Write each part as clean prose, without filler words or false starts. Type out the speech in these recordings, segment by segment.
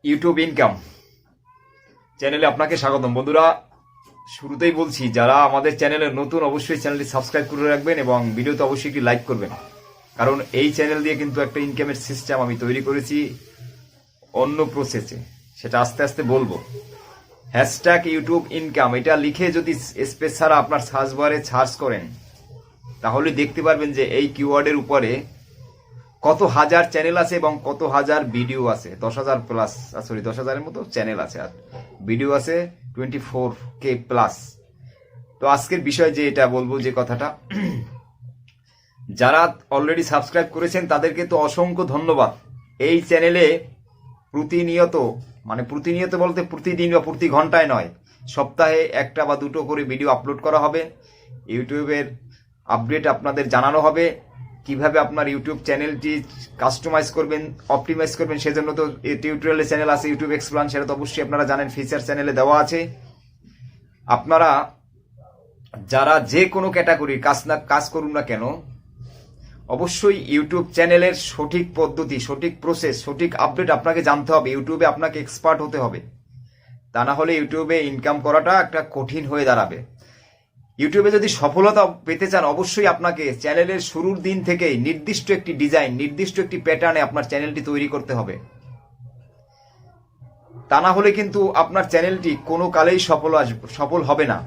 YouTube income চ্যানেলে আপনাকে স্বাগতম। বন্ধুরা, শুরুতেই বলছি, যারা আমাদের চ্যানেলে নতুন অবশ্যই চ্যানেলটি সাবস্ক্রাইব করে রাখবেন এবং ভিডিওতে অবশ্যই একটি লাইক করবেন, কারণ এই চ্যানেল দিয়ে কিন্তু একটা ইনকামের সিস্টেম আমি তৈরি করেছি অন্য প্রসেসে, সেটা আস্তে আস্তে বলবো। হ্যাশট্যাগ ইউটিউব ইনকাম এটা লিখে যদি স্পেস ছাড়া আপনার সার্চ বারে সার্চ করেন, তাহলে দেখতে পারবেন যে এই কিওয়ার্ডের উপরে কত হাজার চ্যানেল আছে এবং কত হাজার ভিডিও আছে। 10,000 প্লাস, 10,000-এর মতো চ্যানেল আছে, আর ভিডিও আছে 24K প্লাস। তো আজকের বিষয় যে এটা বলবো, যে কথাটা, যারা অলরেডি সাবস্ক্রাইব করেছেন তাদেরকে তো অসংখ্য ধন্যবাদ। এই চ্যানেলে প্রতিনিয়ত বলতে প্রতিদিন বা প্রতি ঘন্টায় নয়, সপ্তাহে একটা বা দুটো করে ভিডিও আপলোড করা হবে। ইউটিউবের আপডেট আপনাদের জানানো হবে, কিভাবে আপনার ইউটিউব চ্যানেলটি কাস্টমাইজ করবেন, অপটিমাইজ করবেন। সেজন্য তো টিউটোরিয়ালের চ্যানেল আছে, ইউটিউব এক্সপ্লেন, সেটা তো অবশ্যই আপনারা জানেন, ফিচার চ্যানেলে দেওয়া আছে। আপনারা যারা যে কোনো ক্যাটাগরির কাজ করুন না কেন, অবশ্যই ইউটিউব চ্যানেলের সঠিক পদ্ধতি, সঠিক প্রসেস, সঠিক আপডেট আপনাকে জানতে হবে। ইউটিউবে আপনাকে এক্সপার্ট হতে হবে, তা না হলে ইউটিউবে ইনকাম করাটা একটা কঠিন হয়ে দাঁড়াবে। ইউটিউবে যদি সফলতা পেতে চান, অবশ্যই আপনাকে চ্যানেলের শুরুর দিন থেকেই নির্দিষ্ট একটি ডিজাইন, নির্দিষ্ট একটি প্যাটার্নে আপনার চ্যানেলটি তৈরি করতে হবে। তা না হলে কিন্তু আপনার চ্যানেলটি কোনো কালেই সফল হবে না।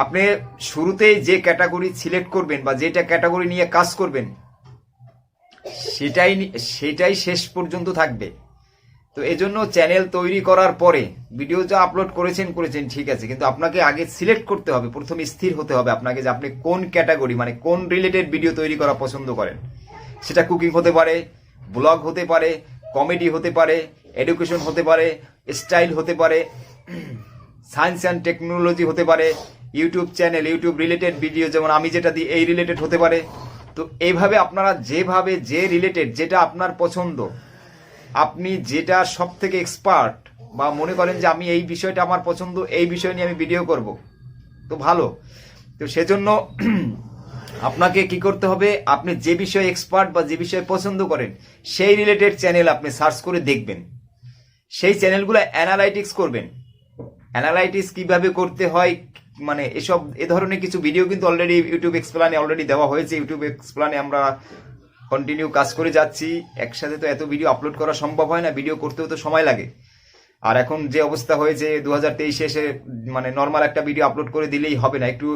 আপনি শুরুতেই যে ক্যাটাগরি সিলেক্ট করবেন বা যেটা ক্যাটাগরি নিয়ে কাজ করবেন, সেটাই শেষ পর্যন্ত থাকবে। তো এজন্য চ্যানেল তৈরি করার পরে ভিডিও যা আপলোড করেছেন ঠিক আছে, কিন্তু আপনাকে আগে সিলেক্ট করতে হবে, প্রথমে স্থির হতে হবে আপনাকে, যে আপনি কোন ক্যাটাগরি, কোন রিলেটেড ভিডিও তৈরি করা পছন্দ করেন। সেটা কুকিং হতে পারে, ব্লগ হতে পারে, কমেডি হতে পারে, এডুকেশন হতে পারে, স্টাইল হতে পারে, সায়েন্স অ্যান্ড টেকনোলজি হতে পারে। YouTube channel, YouTube related video, যেমন আমি যেটা দিই এই রিলেটেড হতে পারে। তো এইভাবে আপনারা যে রিলেটেড, যেটা আপনার পছন্দ, আপনি যেটা সব থেকে এক্সপার্ট, বা মনে করেন যে আমি এই বিষয়টা আমার পছন্দ, এই বিষয় নিয়ে আমি ভিডিও করব, তো ভালো। তো সেজন্য আপনাকে কি করতে হবে, আপনি যে বিষয়ে এক্সপার্ট বা যে বিষয়ে পছন্দ করেন, সেই রিলেটেড চ্যানেল আপনি সার্চ করে দেখবেন, সেই চ্যানেলগুলো অ্যানালাইটিক্স করবেন। অ্যানালাইটিক্স কিভাবে করতে হয়, এ ধরনের কিছু ভিডিও কিন্তু অলরেডি ইউটিউব এক্সপ্লেনে অলরেডি দেওয়া হয়েছে। ইউটিউব এক্সপ্লেনে আমরা কন্টিনিউ কাজ করে যাচ্ছি। একসাথে তো এত ভিডিও আপলোড করা সম্ভব হয় না, ভিডিও করতেও তো সময় লাগে। আর এখন যে অবস্থা হয়েছে 2023 এসে, নর্মাল একটা ভিডিও আপলোড করে দিলেই হবে না, একটু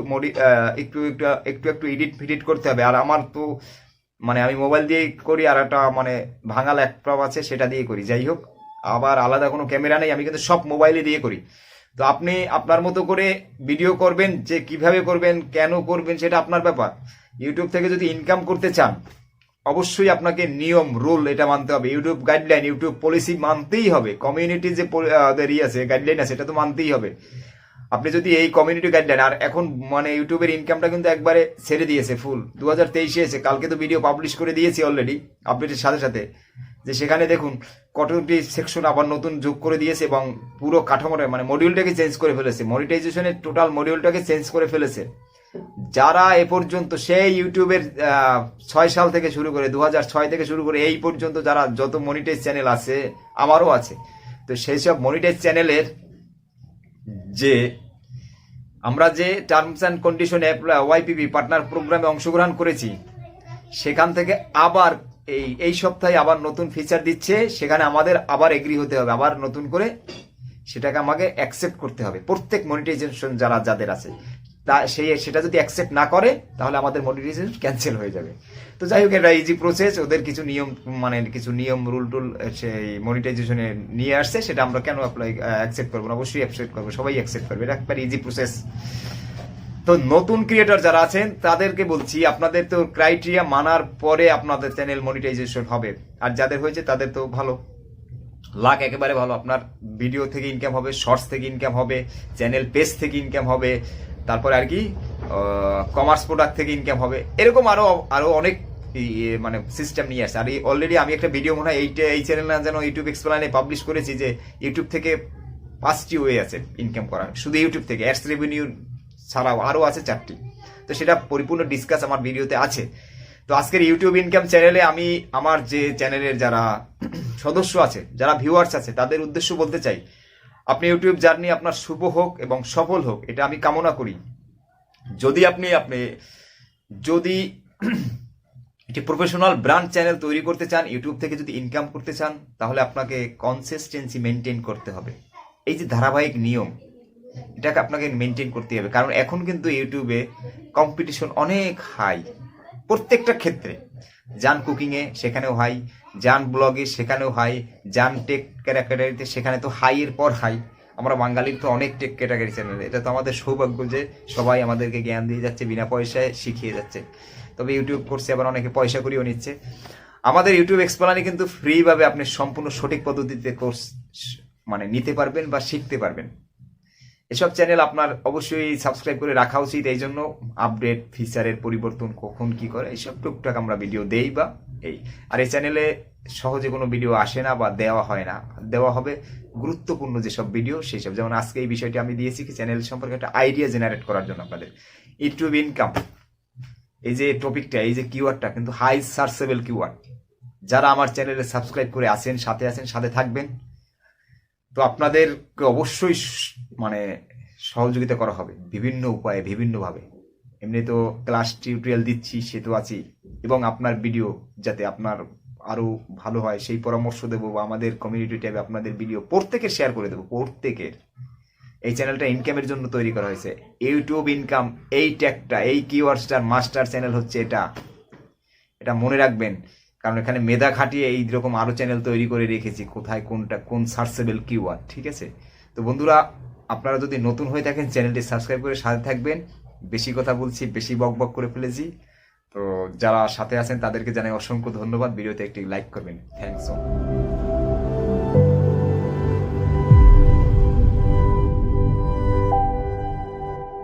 এডিট করতে হবে। আর আমার তো আমি মোবাইল দিয়ে করি, আর একটা ভাঙা ল্যাপটপ আছে, সেটা দিয়ে করি। যাই হোক, আবার আলাদা কোনো ক্যামেরা নেই, আমি কিন্তু সব মোবাইলে দিয়ে করি। তো আপনি আপনার মতো করে ভিডিও করবেন, যে কিভাবে করবেন, কেন করবেন, সেটা আপনার ব্যাপার। ইউটিউব থেকে যদি ইনকাম করতে চান, অবশ্যই আপনাকে নিয়ম, রুল এটা মানতে হবে। ইউটিউব গাইডলাইন, ইউটিউব পলিসি মানতেই হবে। কমিউনিটি যে আছে, গাইডলাইন আছে, এটা তো মানতেই হবে। আপনি যদি এই কমিউনিটি গাইডলাইন, আর এখন ইউটিউবের ইনকামটা কিন্তু একবারে ছেড়ে দিয়েছে ফুল। 2023 এসে কালকে তো ভিডিও পাবলিশ করে দিয়েছি অলরেডি, আপডেটের সাথে সাথে, যে সেখানে দেখুন কতটি সেকশন আবার নতুন যোগ করে দিয়েছে এবং পুরো কাঠামোটা, মডিউলটাকে চেঞ্জ করে ফেলেছে। মনিটাইজেশনের টোটাল মডিউলটাকে চেঞ্জ করে ফেলেছে। যারা এ পর্যন্ত সেই ইউটিউবের 6 সাল থেকে শুরু করে, 2006 থেকে শুরু করে এই পর্যন্ত যারা যত মনিটাইজ চ্যানেল আছে, আমারও আছে, তো সেই সব মনিটাইজ চ্যানেলের যে আমরা যে টার্মস অ্যান্ড কন্ডিশনে ওয়াইপিপি পার্টনার প্রোগ্রামে অংশগ্রহণ করেছি, সেখান থেকে আবার এই সপ্তাহে আবার নতুন ফিচার দিচ্ছে। সেখানে আমাদের আবার এগ্রি হতে হবে, আবার নতুন করে সেটাকে আমাকে অ্যাকসেপ্ট করতে হবে। প্রত্যেক মনিটাইজেশন যাদের আছে, সেটা যদি অ্যাকসেপ্ট না করে, তাহলে আমাদের মনিটাইজেশন ক্যান্সেল হয়ে যাবে। তো যাই হোক, এটা ইজি প্রসেস। ওদের কিছু নিয়ম রুল সেই মনিটাইজেশনে নিয়ে আসছে, সেটা আমরা কেন অ্যাকসেপ্ট করবো না? অবশ্যই অ্যাকসেপ্ট করবো, সবাই অ্যাকসেপ্ট করবে, এটা একবার ইজি প্রসেস। তো নতুন ক্রিয়েটর যারা আছেন তাদেরকে বলছি, আপনাদের তো ক্রাইটেরিয়া মানার পরে আপনাদের চ্যানেল মনিটাইজেশন হবে। আর যাদের হয়েছে তাদের তো ভালো, লাখ একেবারে ভালো। আপনার ভিডিও থেকে ইনকাম হবে, শর্টস থেকে ইনকাম হবে, চ্যানেল পেজ থেকে ইনকাম হবে, তারপরে আর কি কমার্স প্রোডাক্ট থেকে ইনকাম হবে। এরকম আরো অনেক সিস্টেম নিয়ে আসছে। আর অলরেডি আমি একটা ভিডিও মনে হয় এই চ্যানেল না যেন ইউটিউব এক্সপ্লেনে পাবলিশ করেছি, যে ইউটিউব থেকে 5টি ওয়ে আছে ইনকাম করার, শুধু ইউটিউব থেকে। অ্যাডস রেভিনিউ ছাড়াও আরো আছে 4টি। তো সেটা পরিপূর্ণ ডিসকাস আমার ভিডিওতে আছে। তো আজকের ইউটিউব ইনকাম চ্যানেলে আমি আমার যে চ্যানেলের যারা সদস্য আছে, যারা ভিউয়ার্স আছে, তাদের উদ্দেশ্য বলতে চাই, আপনি ইউটিউব জার্নি আপনার শুভ হোক এবং সফল হোক, এটা আমি কামনা করি। যদি আপনি যদি একটি প্রফেশনাল ব্র্যান্ড চ্যানেল তৈরি করতে চান, ইউটিউব থেকে যদি ইনকাম করতে চান, তাহলে আপনাকে কনসিস্টেন্সি মেনটেন করতে হবে। এই যে ধারাবাহিক নিয়ম, এটাকে আপনাকে মেনটেন করতে হবে। কারণ এখন কিন্তু ইউটিউবে কম্পিটিশন অনেক হাই, প্রত্যেকটা ক্ষেত্রে। যান কুকিংয়ে সেখানেও হাই, যান ব্লগে সেখানেও হাই, যান টেক ক্যাটাগরিতে সেখানে তো হাইয়ের পর হাই। আমরা বাঙালির তো অনেক টেক ক্যাটাগরি চ্যানেল, এটা তো আমাদের সৌভাগ্য যে সবাই আমাদেরকে জ্ঞান দিয়ে যাচ্ছে, বিনা পয়সায় শিখিয়ে যাচ্ছে। তবে ইউটিউব করছে, আবার অনেকে পয়সা করিও নিচ্ছে। আমাদের ইউটিউব এক্সপ্লানে কিন্তু ফ্রিভাবে আপনি সম্পূর্ণ সঠিক পদ্ধতিতে কোর্স নিতে পারবেন বা শিখতে পারবেন। এসব চ্যানেল আপনার অবশ্যই সাবস্ক্রাইব করে রাখা উচিত। এই জন্য আপডেট, ফিচারের পরিবর্তন কখন কি করে এইসব টুকটাক আমরা ভিডিও দেই বা এই। আর এই চ্যানেলে সহজে কোনো ভিডিও আসে না বা দেওয়া হয় না, দেওয়া হবে গুরুত্বপূর্ণ যেসব ভিডিও সেই সব। যেমন আজকে এই বিষয়টি আমি দিয়েছি কি চ্যানেল সম্পর্কে একটা আইডিয়া জেনারেট করার জন্য আপনাদের। ইউটিউব ইনকাম এই যে টপিকটা, এই যে কিওয়ার্ডটা কিন্তু হাই সার্চেবল কিওয়ার্ড। যারা আমার চ্যানেলে সাবস্ক্রাইব করে আছেন, সাথে থাকবেন, তো আপনাদেরকে অবশ্যই সহযোগিতা করা হবে বিভিন্ন উপায়ে, বিভিন্নভাবে। এমনি তো ক্লাস টিউটোরিয়াল দিচ্ছি, সে তো আছি, এবং আপনার ভিডিও যাতে আপনার আরো ভালো হয় সেই পরামর্শ দেবো, বা আমাদের কমিউনিটি ট্যাবে আপনাদের ভিডিও প্রত্যেকের শেয়ার করে দেবো, প্রত্যেকের। এই চ্যানেলটা ইনকামের জন্য তৈরি করা হয়েছে। ইউটিউব ইনকাম, এই ট্যাগটা, এই কিওয়ার্ডসটার মাস্টার চ্যানেল হচ্ছে এটা মনে রাখবেন। কারণ এখানে মেধা খাটিয়ে এইরকম আরো চ্যানেল তৈরি করে রেখেছি, কোথায় কোন সার্চেবল কিওয়ার্ড, ঠিক আছে? তো বন্ধুরা, আপনারা যদি নতুন হয়ে থাকেন চ্যানেলটি সাবস্ক্রাইব করে সাথে থাকবেন। বেশি কথা বলছি, বেশি বক করে ফেলেছি, তো যারা সাথে আছেন তাদেরকে জানাই অসংখ্য ধন্যবাদ। ভিডিওতে একটি লাইক করবেন। থ্যাংকস।